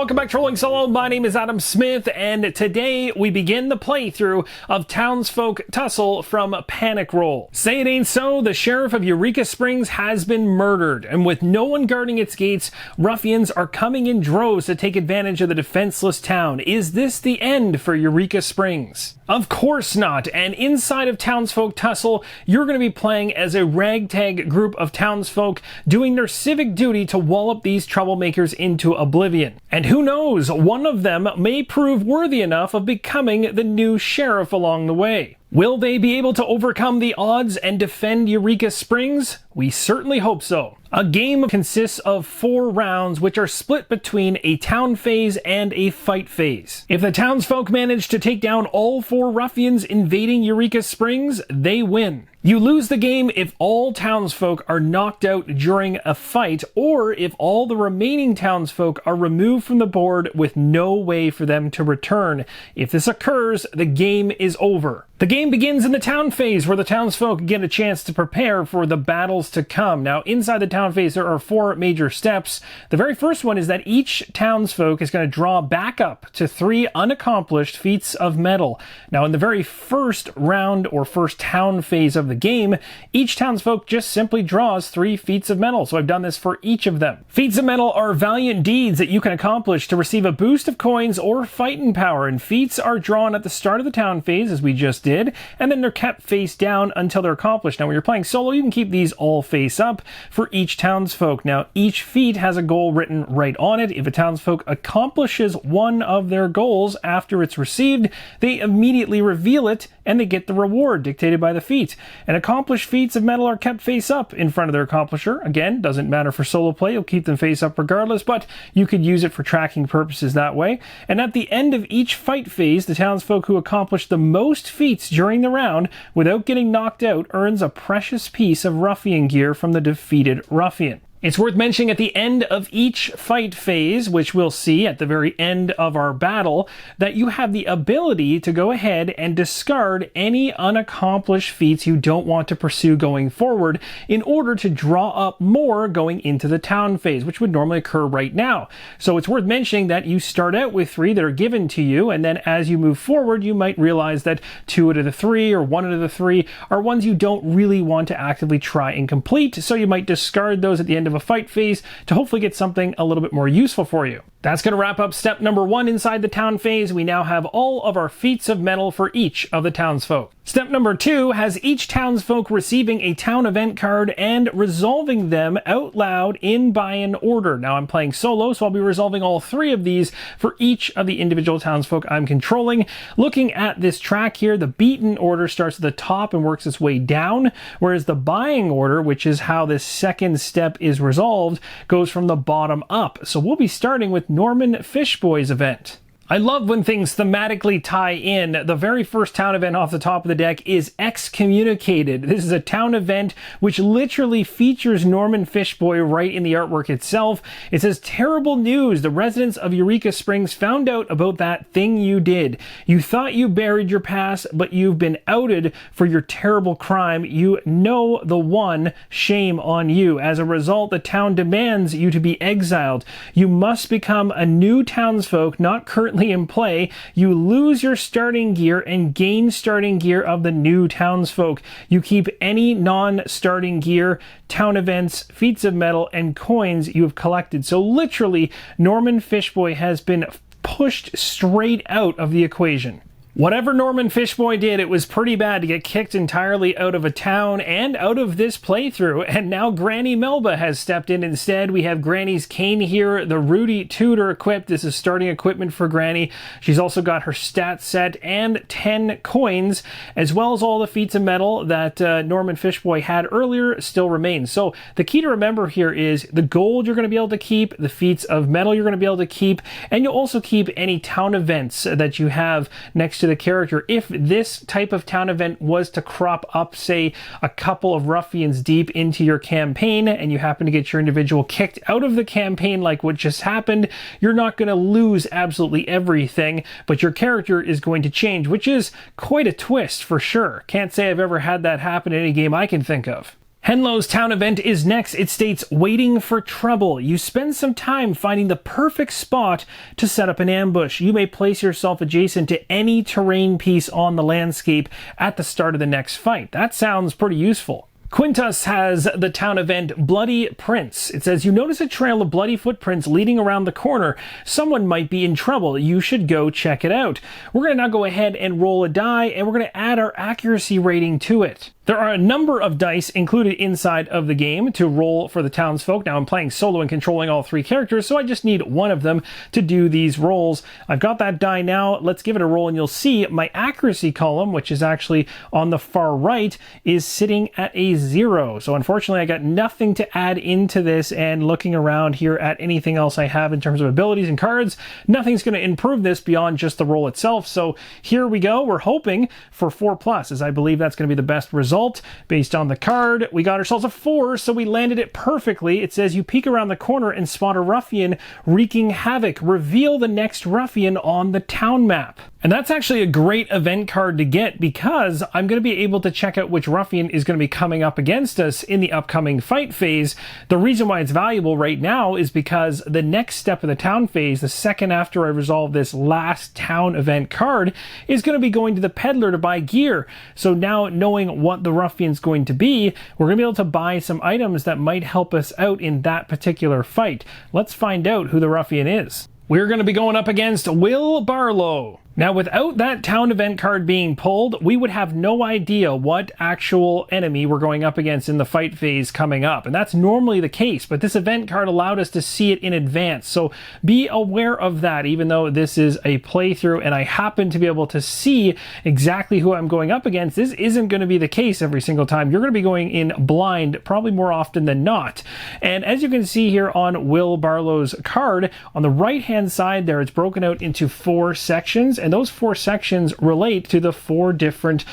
welcome back to Rolling Solo. My name is Adam Smith, and today we begin the playthrough of Townsfolk Tussle from Panic Roll. Say it ain't so, the sheriff of Eureka Springs has been murdered, and with no one guarding its gates, ruffians are coming in droves to take advantage of the defenseless town. Is this the end for Eureka Springs? Of course not, and inside of Townsfolk Tussle, you're going to be playing as a ragtag group of townsfolk doing their civic duty to wallop these troublemakers into oblivion. And who knows, one of them may prove worthy enough of becoming the new sheriff along the way. Will they be able to overcome the odds and defend Eureka Springs? We certainly hope so. A game consists of 4 rounds, which are split between a town phase and a fight phase. If the townsfolk manage to take down all 4 ruffians invading Eureka Springs, they win. You lose the game if all townsfolk are knocked out during a fight, or if all the remaining townsfolk are removed from the board with no way for them to return. If this occurs, the game is over. The game begins in the town phase, where the townsfolk get a chance to prepare for the battles to come. Now, inside the town phase, there are 4 major steps. The very first one is that each townsfolk is going to draw back up to 3 unaccomplished feats of metal. Now, in the very first round or first town phase of the game, each townsfolk just simply draws 3 feats of metal. So I've done this for each of them. Feats of metal are valiant deeds that you can accomplish to receive a boost of coins or fighting power, and feats are drawn at the start of the town phase, as we just did, and then they're kept face down until they're accomplished. Now, when you're playing solo, you can keep these all face up for each townsfolk. Now, each feat has a goal written right on it. If a townsfolk accomplishes one of their goals after it's received, they immediately reveal it and they get the reward dictated by the feat. And accomplished feats of metal are kept face up in front of their accomplisher. Again, doesn't matter for solo play, you'll keep them face up regardless, but you could use it for tracking purposes that way. And at the end of each fight phase, the townsfolk who accomplish the most feats during the round without getting knocked out earns a precious piece of ruffian gear from the defeated ruffian. It's worth mentioning at the end of each fight phase, which we'll see at the very end of our battle, that you have the ability to go ahead and discard any unaccomplished feats you don't want to pursue going forward in order to draw up more going into the town phase, which would normally occur right now. So it's worth mentioning that you start out with 3 that are given to you, and then as you move forward, you might realize that 2 out of the 3 or 1 out of the 3 are ones you don't really want to actively try and complete, so you might discard those at the end of a fight phase to hopefully get something a little bit more useful for you. That's going to wrap up step number 1 inside the town phase. We now have all of our feats of metal for each of the townsfolk. Step number 2 has each townsfolk receiving a town event card and resolving them out loud in buy-in order. Now, I'm playing solo, so I'll be resolving all 3 of these for each of the individual townsfolk I'm controlling. Looking at this track here, the beaten order starts at the top and works its way down, whereas the buying order, which is how this second step is resolved, goes from the bottom up. So we'll be starting with Norman Fishboy's event. I love when things thematically tie in. The very first town event off the top of the deck is Excommunicated. This is a town event which literally features Norman Fishboy right in the artwork itself. It says, "Terrible news. The residents of Eureka Springs found out about that thing you did. You thought you buried your past, but you've been outed for your terrible crime. You know the one. Shame on you. As a result, the town demands you to be exiled. You must become a new townsfolk, not currently in play. You lose your starting gear and gain starting gear of the new townsfolk. You keep any non-starting gear, town events, feats of metal, and coins you have collected." So literally, Norman Fishboy has been pushed straight out of the equation. Whatever Norman Fishboy did, it was pretty bad to get kicked entirely out of a town and out of this playthrough, and now Granny Melba has stepped in instead. We have Granny's cane here, the Rudy Tudor equipped. This is starting equipment for Granny. She's also got her stat set and 10 coins, as well as all the feats of metal that Norman Fishboy had earlier still remain. So the key to remember here is the gold you're going to be able to keep, the feats of metal you're going to be able to keep, and you'll also keep any town events that you have next to the character. If this type of town event was to crop up, say, a couple of ruffians deep into your campaign, and you happen to get your individual kicked out of the campaign like what just happened, you're not going to lose absolutely everything, but your character is going to change, which is quite a twist for sure. Can't say I've ever had that happen in any game I can think of. Henlo's town event is next. It states, waiting for trouble. You spend some time finding the perfect spot to set up an ambush. You may place yourself adjacent to any terrain piece on the landscape at the start of the next fight. That sounds pretty useful. Quintus has the town event Bloody Prints. It says, you notice a trail of bloody footprints leading around the corner. Someone might be in trouble. You should go check it out. We're going to now go ahead and roll a die, and we're going to add our accuracy rating to it. There are a number of dice included inside of the game to roll for the townsfolk. Now I'm playing solo and controlling all 3 characters, so I just need one of them to do these rolls. I've got that die now. Let's give it a roll, and you'll see my accuracy column, which is actually on the far right, is sitting at a 0. So unfortunately, I got nothing to add into this, and looking around here at anything else I have in terms of abilities and cards, nothing's going to improve this beyond just the roll itself. So here we go. We're hoping for 4+, as I believe that's going to be the best result. Based on the card, we got ourselves a 4, so we landed it perfectly. It says you peek around the corner and spot a ruffian wreaking havoc. Reveal the next ruffian on the town map. And that's actually a great event card to get, because I'm going to be able to check out which ruffian is going to be coming up against us in the upcoming fight phase. The reason why it's valuable right now is because the next step of the town phase, the second after I resolve this last town event card, is going to be going to the peddler to buy gear. So now, knowing what the ruffian's going to be, we're going to be able to buy some items that might help us out in that particular fight. Let's find out who the ruffian is. We're going to be going up against Will Barlow. Now, without that town event card being pulled, we would have no idea what actual enemy we're going up against in the fight phase coming up. And that's normally the case, but this event card allowed us to see it in advance. So be aware of that, even though this is a playthrough and I happen to be able to see exactly who I'm going up against. This isn't going to be the case every single time. You're going to be going in blind probably more often than not. And as you can see here on Will Barlow's card, on the right-hand side there, it's broken out into 4 sections. And those 4 sections relate to the 4 different,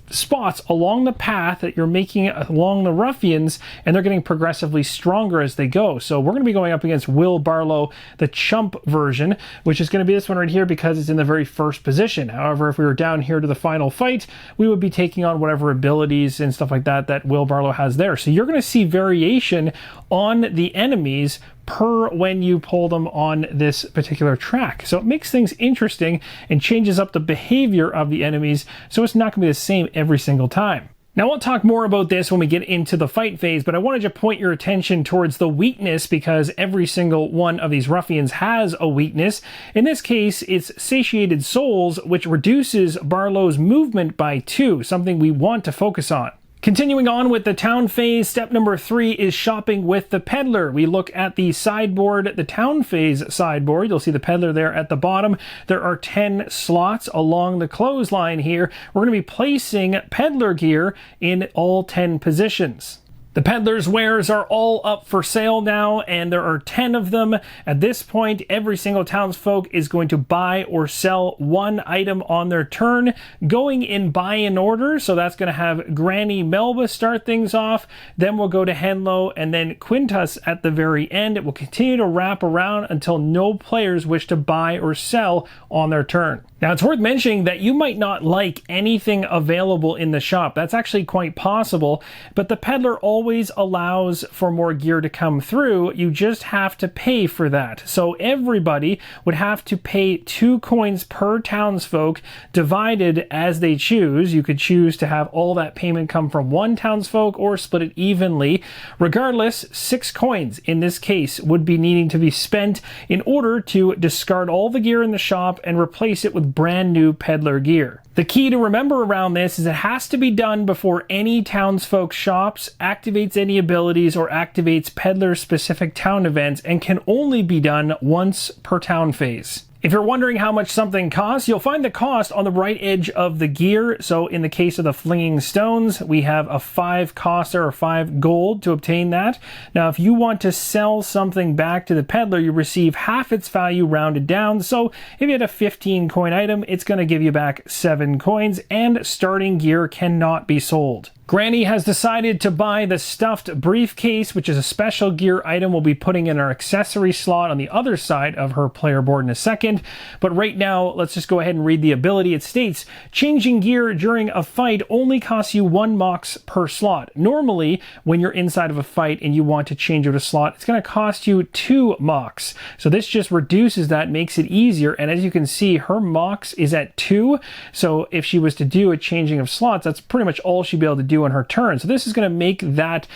spots along the path that you're making along the ruffians, and they're getting progressively stronger as they go. So we're going to be going up against Will Barlow, the chump version, which is going to be this one right here because it's in the very first position. However, if we were down here to the final fight, we would be taking on whatever abilities and stuff like that that Will Barlow has there. So you're going to see variation on the enemies per when you pull them on this particular track. So it makes things interesting and changes up the behavior of the enemies, so it's not going to be the same every single time. Now, I'll talk more about this when we get into the fight phase, but I wanted to point your attention towards the weakness, because every single one of these ruffians has a weakness. In this case, it's Satiated Souls, which reduces Barlow's movement by 2, something we want to focus on. Continuing on with the town phase, step number 3 is shopping with the peddler. We look at the sideboard, the town phase sideboard. You'll see the peddler there at the bottom. There are 10 slots along the clothesline here. We're going to be placing peddler gear in all 10 positions. The peddler's wares are all up for sale now, and there are 10 of them. At this point, every single townsfolk is going to buy or sell 1 item on their turn, going in buy-in order. So that's going to have Granny Melba start things off, then we'll go to Henlo, and then Quintus at the very end. It will continue to wrap around until no players wish to buy or sell on their turn. Now, it's worth mentioning that you might not like anything available in the shop. That's actually quite possible, but the peddler always allows for more gear to come through. You just have to pay for that. So everybody would have to pay 2 coins per townsfolk, divided as they choose. You could choose to have all that payment come from 1 townsfolk or split it evenly. Regardless, 6 coins in this case would be needing to be spent in order to discard all the gear in the shop and replace it with brand new peddler gear. The key to remember around this is it has to be done before any townsfolk shops, activates any abilities, or activates peddler specific town events, and can only be done once per town phase. If you're wondering how much something costs, you'll find the cost on the right edge of the gear. So in the case of the Flinging Stones, we have a 5 cost or 5 gold to obtain that. Now, if you want to sell something back to the peddler, you receive half its value rounded down. So if you had a 15 coin item, it's going to give you back 7 coins, and starting gear cannot be sold. Granny has decided to buy the stuffed briefcase, which is a special gear item we'll be putting in our accessory slot on the other side of her player board in a second. But right now, let's just go ahead and read the ability. It states, changing gear during a fight only costs you 1 mox per slot. Normally, when you're inside of a fight and you want to change out a slot, it's going to cost you 2 mox. So this just reduces that, makes it easier. And as you can see, her mox is at 2. So if she was to do a changing of slots, that's pretty much all she'd be able to do on her turn. So this is going to make that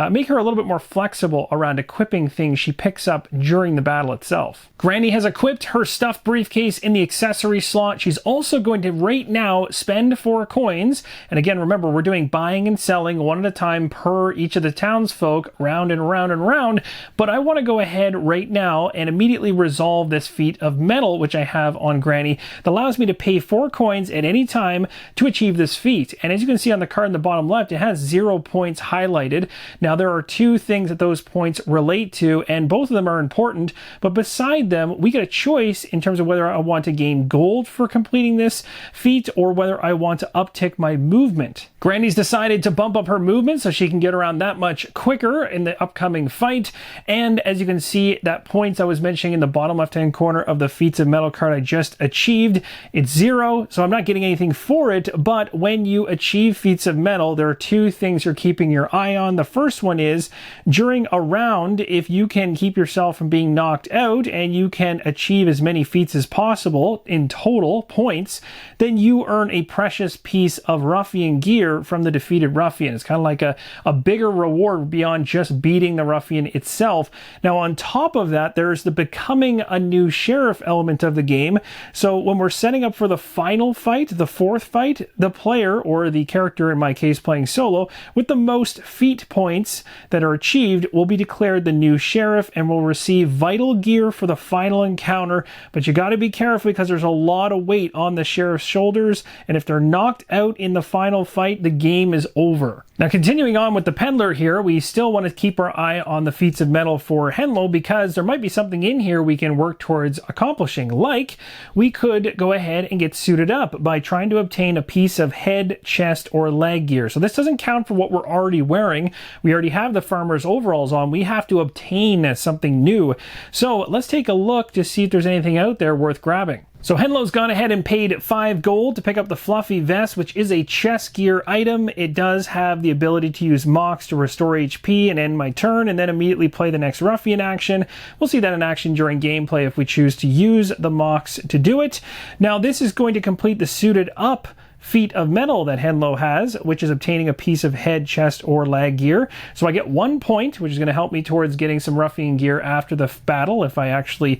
make her a little bit more flexible around equipping things she picks up during the battle itself. Granny has equipped her stuffed briefcase in the accessory slot. She's also going to right now spend 4 coins. And again, remember, we're doing buying and selling one at a time per each of the townsfolk, round and round and round. But I want to go ahead right now and immediately resolve this feat of metal, which I have on Granny, that allows me to pay 4 coins at any time to achieve this feat. And as you can see on the card in the bottom left, it has 0 points highlighted. Now there are 2 things that those points relate to, and both of them are important, but beside them we get a choice in terms of whether I want to gain gold for completing this feat or whether I want to uptick my movement. Granny's decided to bump up her movement so she can get around that much quicker in the upcoming fight, and as you can see, that points I was mentioning in the bottom left hand corner of the feats of metal card I just achieved, it's 0, so I'm not getting anything for it. But when you achieve feats of metal, there are 2 things you're keeping your eye on. The first one is during a round, if you can keep yourself from being knocked out and you can achieve as many feats as possible in total points, then you earn a precious piece of ruffian gear from the defeated ruffian. It's kind of like a bigger reward beyond just beating the ruffian itself. Now on top of that, there's the becoming a new sheriff element of the game. So when we're setting up for the final fight, the 4th fight, the player, or the character in my case playing solo, with the most feat points that are achieved will be declared the new sheriff and will receive vital gear for the final encounter. But you got to be careful because there's a lot of weight on the sheriff's shoulders, and if they're knocked out in the final fight, the game is over. Now continuing on with the peddler here, we still want to keep our eye on the feats of metal for Henlo because there might be something in here we can work towards accomplishing. Like, we could go ahead and get suited up by trying to obtain a piece of head, chest, or leg gear. So this doesn't count for what we're already wearing. We already have the farmer's overalls on. We have to obtain something new. So let's take a look to see if there's anything out there worth grabbing. So Henlo's gone ahead and paid 5 gold to pick up the fluffy vest, which is a chest gear item. It does have the ability to use mox to restore HP and end my turn, and then immediately play the next ruffian action. We'll see that in action during gameplay if we choose to use the mox to do it. Now this is going to complete the suited up feat of metal that Henlo has, which is obtaining a piece of head, chest, or leg gear. So I get 1 point, which is going to help me towards getting some ruffian gear after the battle if I actually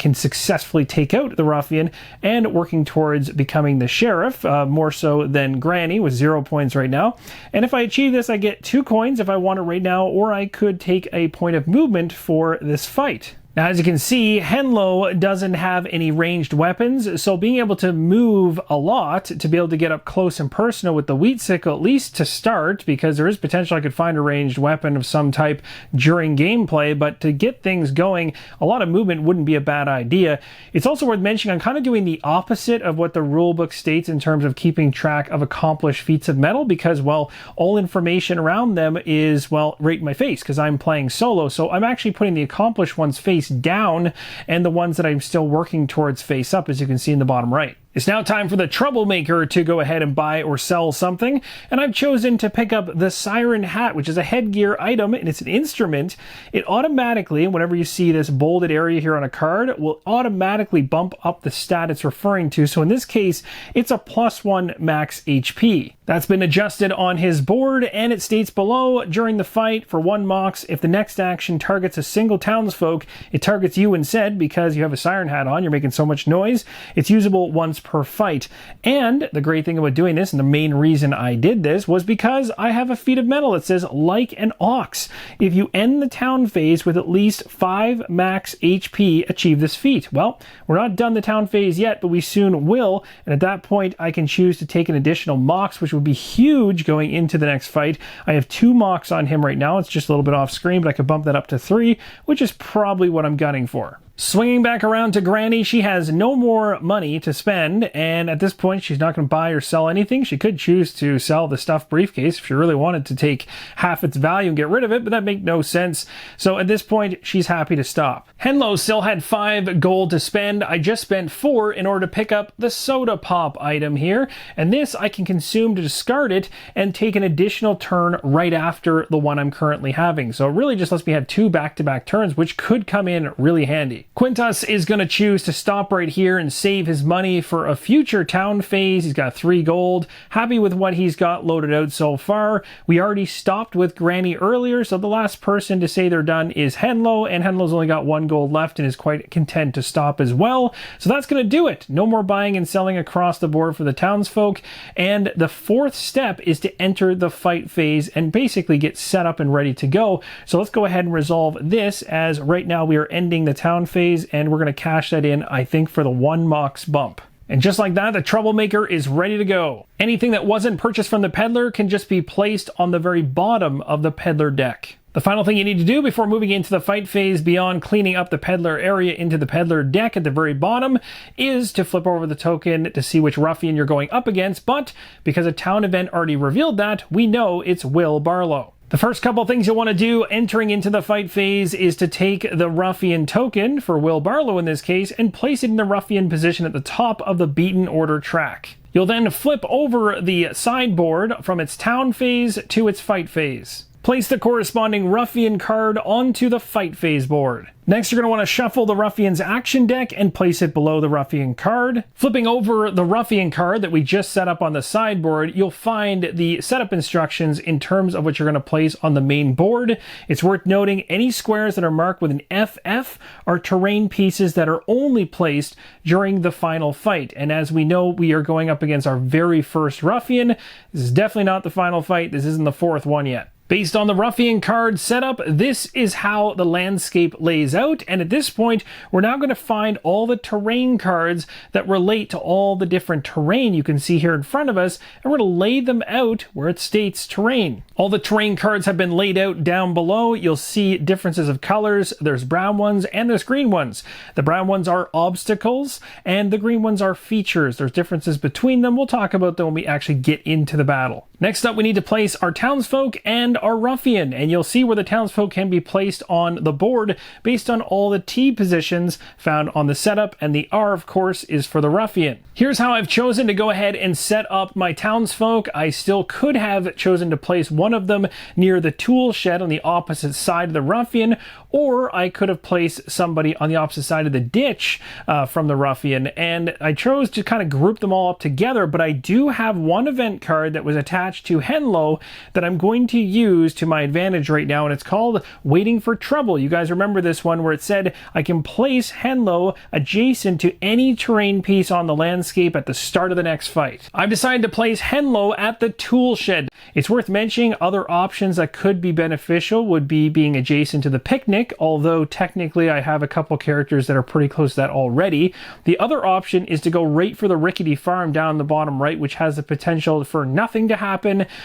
can successfully take out the ruffian, and working towards becoming the sheriff, more so than Granny with 0 points right now. And if I achieve this, I get 2 coins if I want it right now, or I could take a point of movement for this fight. Now, as you can see, Henlo doesn't have any ranged weapons, so being able to move a lot to be able to get up close and personal with the wheat sickle, at least to start, because there is potential I could find a ranged weapon of some type during gameplay, but to get things going, a lot of movement wouldn't be a bad idea. It's also worth mentioning I'm kind of doing the opposite of what the rulebook states in terms of keeping track of accomplished feats of metal, because, well, all information around them is, well, right in my face, because I'm playing solo, so I'm actually putting the accomplished ones face down and the ones that I'm still working towards face up, as you can see in the bottom right. It's now time for the troublemaker to go ahead and buy or sell something, and I've chosen to pick up the siren hat, which is a headgear item, and it's an instrument. It automatically, whenever you see this bolded area here on a card, will automatically bump up the stat it's referring to. So in this case, it's a +1 max HP. That's been adjusted on his board, and it states below, during the fight, for 1 mox, if the next action targets a single townsfolk, it targets you instead because you have a siren hat on, you're making so much noise. It's usable once per fight. And the great thing about doing this, and the main reason I did this, was because I have a feat of metal that says, like an ox. If you end the town phase with at least 5 max HP, achieve this feat. Well, we're not done the town phase yet, but we soon will, and at that point I can choose to take an additional mox, which would be huge going into the next fight. I have 2 mox on him right now. It's just a little bit off screen, but I could bump that up to 3, which is probably what I'm gunning for. Swinging back around to Granny, she has no more money to spend, and at this point she's not going to buy or sell anything. She could choose to sell the stuffed briefcase if she really wanted to take half its value and get rid of it, but that makes no sense. So at this point, she's happy to stop. Henlo still had 5 gold to spend. I just spent 4 in order to pick up the soda pop item here, and this I can consume to discard it and take an additional turn right after the one I'm currently having. So it really just lets me have 2 back-to-back turns, which could come in really handy. Quintus is going to choose to stop right here and save his money for a future town phase. He's got 3 gold. Happy with what he's got loaded out so far. We already stopped with Granny earlier, so the last person to say they're done is Henlo, and Henlo's only got 1 gold left and is quite content to stop as well. So that's going to do it. No more buying and selling across the board for the townsfolk. And the 4th step is to enter the fight phase and basically get set up and ready to go. So let's go ahead and resolve this, as right now we are ending the town phase, and we're going to cash that in, I think, for the 1 mox bump. And just like that, the troublemaker is ready to go. Anything that wasn't purchased from the peddler can just be placed on the very bottom of the peddler deck. The final thing you need to do before moving into the fight phase, beyond cleaning up the peddler area into the peddler deck at the very bottom, is to flip over the token to see which ruffian you're going up against, but because a town event already revealed that, we know it's Will Barlow. The first couple things you'll want to do entering into the fight phase is to take the Ruffian token, for Will Barlow in this case, and place it in the Ruffian position at the top of the beaten order track. You'll then flip over the sideboard from its town phase to its fight phase. Place the corresponding Ruffian card onto the fight phase board. Next, you're going to want to shuffle the Ruffian's action deck and place it below the Ruffian card. Flipping over the Ruffian card that we just set up on the sideboard, you'll find the setup instructions in terms of what you're going to place on the main board. It's worth noting any squares that are marked with an FF are terrain pieces that are only placed during the final fight. And as we know, we are going up against our very first Ruffian. This is definitely not the final fight. This isn't the 4th one yet. Based on the Ruffian card setup, this is how the landscape lays out, and at this point, we're now going to find all the terrain cards that relate to all the different terrain you can see here in front of us, and we're going to lay them out where it states terrain. All the terrain cards have been laid out down below. You'll see differences of colors. There's brown ones and there's green ones. The brown ones are obstacles, and the green ones are features. There's differences between them. We'll talk about them when we actually get into the battle. Next up, we need to place our townsfolk and our ruffian, and you'll see where the townsfolk can be placed on the board based on all the T positions found on the setup, and the R, of course, is for the ruffian. Here's how I've chosen to go ahead and set up my townsfolk. I still could have chosen to place one of them near the tool shed on the opposite side of the ruffian, or I could have placed somebody on the opposite side of the ditch from the ruffian, and I chose to kind of group them all up together, but I do have one event card that was attached to Henlo that I'm going to use to my advantage right now, and it's called Waiting for Trouble. You guys remember this one where it said I can place Henlo adjacent to any terrain piece on the landscape at the start of the next fight. I've decided to place Henlo at the tool shed. It's worth mentioning other options that could be beneficial would be being adjacent to the picnic, although technically I have a couple characters that are pretty close to that already. The other option is to go right for the rickety farm down the bottom right, which has the potential for nothing to happen,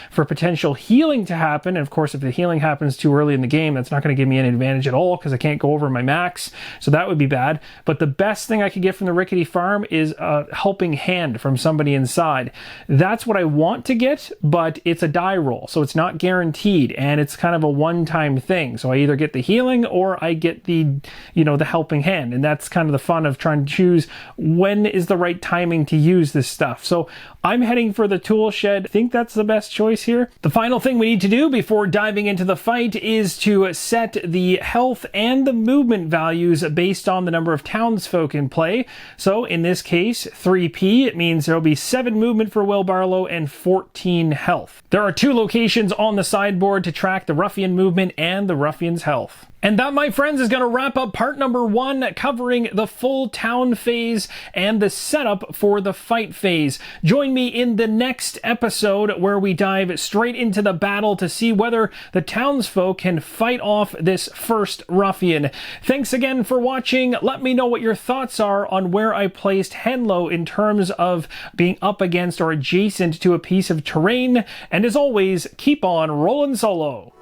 for potential healing to happen, and of course if the healing happens too early in the game, that's not going to give me an advantage at all because I can't go over my max, so that would be bad. But the best thing I could get from the rickety farm is a helping hand from somebody inside. That's what I want to get, but it's a die roll, so it's not guaranteed, and it's kind of a one-time thing. So I either get the healing or I get the, the helping hand, and that's kind of the fun of trying to choose when is the right timing to use this stuff. So I'm heading for the tool shed. I think that's the best choice here. The final thing we need to do before diving into the fight is to set the health and the movement values based on the number of townsfolk in play. So in this case, 3p, it means there will be 7 movement for Will Barlow and 14 health. There are 2 locations on the sideboard to track the ruffian movement and the ruffian's health. And that, my friends, is going to wrap up part number 1, covering the full town phase and the setup for the fight phase. Join me in the next episode where we dive straight into the battle to see whether the townsfolk can fight off this first ruffian. Thanks again for watching. Let me know what your thoughts are on where I placed Henlo in terms of being up against or adjacent to a piece of terrain. And as always, keep on rolling solo.